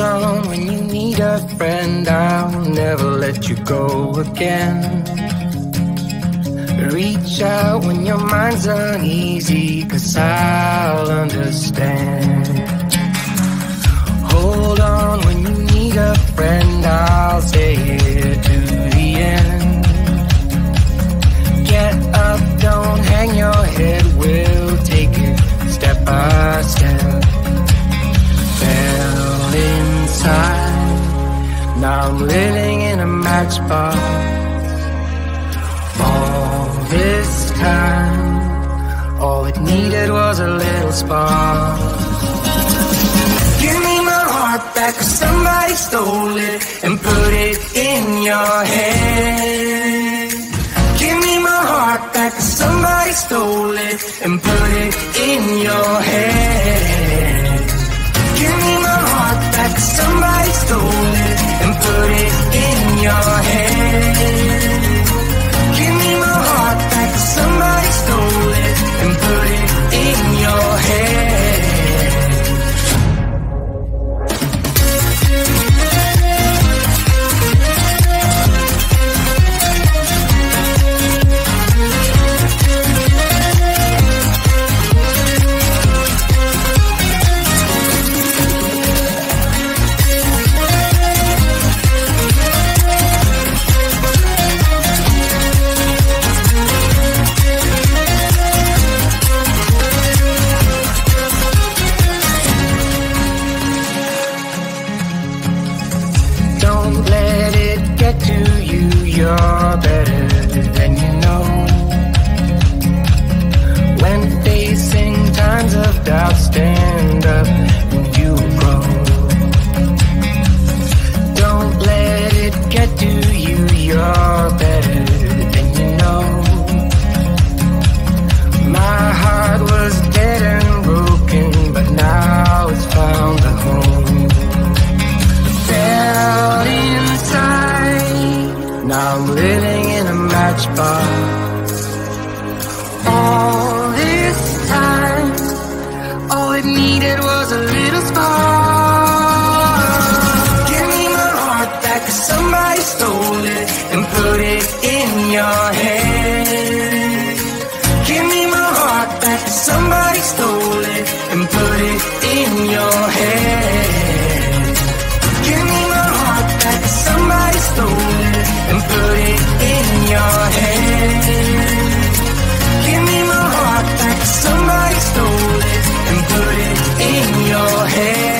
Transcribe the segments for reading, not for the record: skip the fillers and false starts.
on when you need a friend, I'll never let you go again. Reach out when your mind's uneasy, 'cause I'll understand. Hold on when you need a friend, I'll stay here to the end. Get up, don't hang your head, we'll take it step by step. Fell inside, now I'm living in a matchbox. All this time, all it needed was a little spark. Give me my heart back, 'cause somebody stole it and put it in your head. Give me my heart back, 'cause somebody stole it and put it in your head. Give me my heart back, 'cause somebody stole it and put it in your head. Give me my heart back, 'cause somebody stole it and put it in your head. You're better than you know. When facing times of doubt, stand up and you grow. Don't let it get to you, you're better than you know. My heart was dead and broken, but now it's found a home. Fell inside, now I'm living in a matchbox. All this time, all it needed was a little spark. Give me my heart back, 'cause somebody stole it and put it in your head. Give me my heart back, 'cause somebody stole it and put it in your head. Give me my heart back, 'cause somebody stole it and put it in your head. Give me my heart back, 'cause somebody stole it and put it in your head.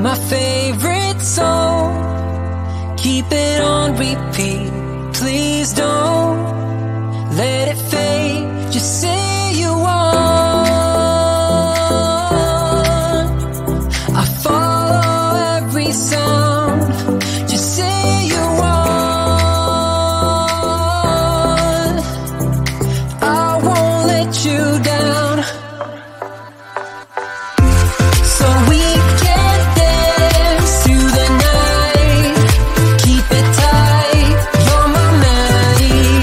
My favorite song, keep it on repeat. Please don't let it fade. Just say you want. I follow every sound. Just say you want. I won't let you down. So we to the night, keep it tight. You're my melody.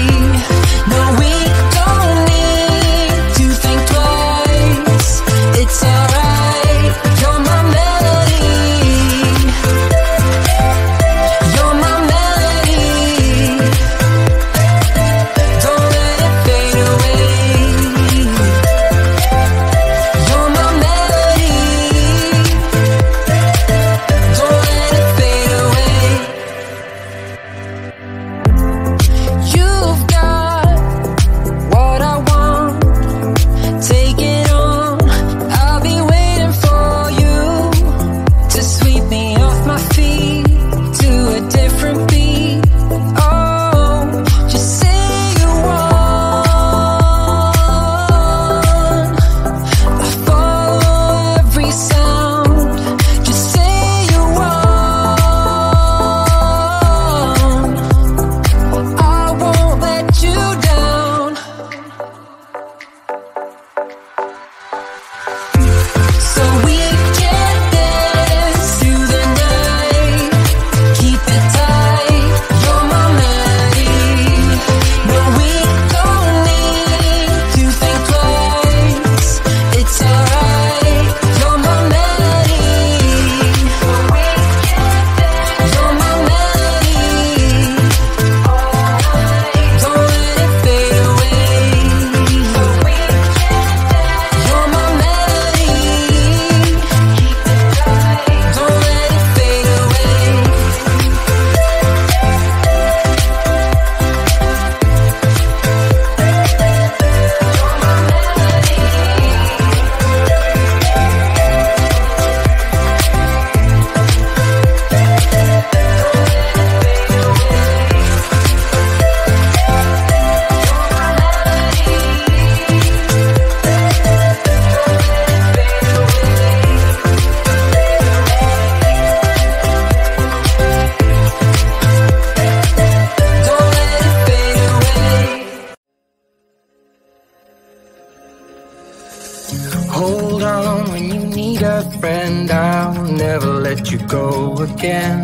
down when you need a friend. I'll never let you go again.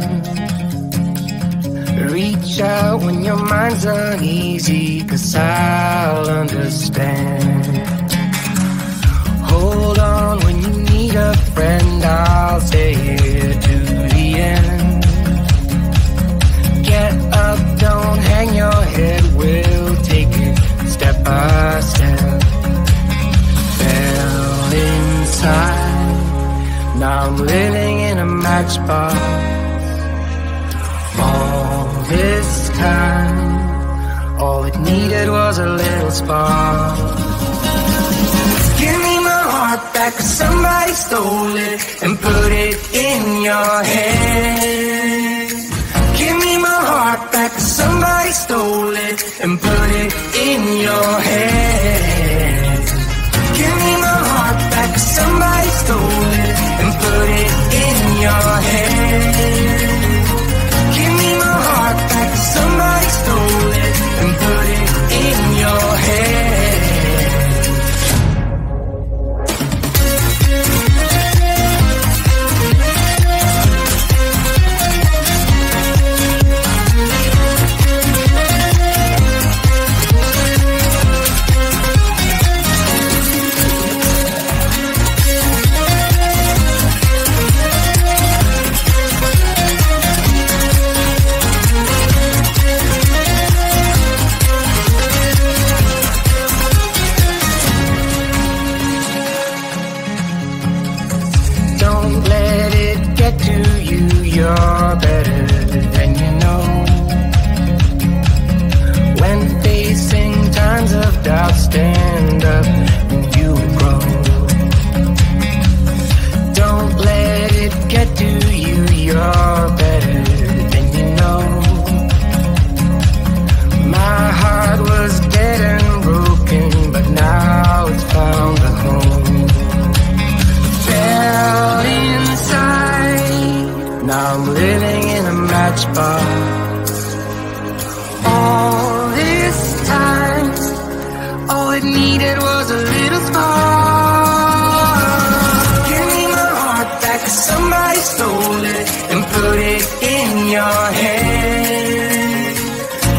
Reach out when your mind's uneasy, 'cause I'll understand. Hold on when you need a friend. I'll stay here to the end. Get up, don't hang your head. We'll take it step by step. Fell inside, now I'm living in a matchbox. All this time, all it needed was a little spark. Give me my heart back, 'cause somebody stole it and put it in your head. Give me my heart back, 'cause somebody stole it and put it in your head. Give me my heart back, 'cause somebody stole it and put it in your head. Give me my heart back, 'cause somebody stole it and put it in your head. You're better than you know. When facing times of doubt, stand up and you will grow. Don't let it get to you. You're better than you know. My heart was dead and broken, but now it's found a home. Fell inside, now I'm living in a matchbox. All this time, all it needed was a little spark. Give me my heart back, 'cause somebody stole it and put it in your head.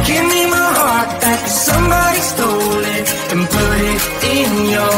Give me my heart back, 'cause somebody stole it and put it in your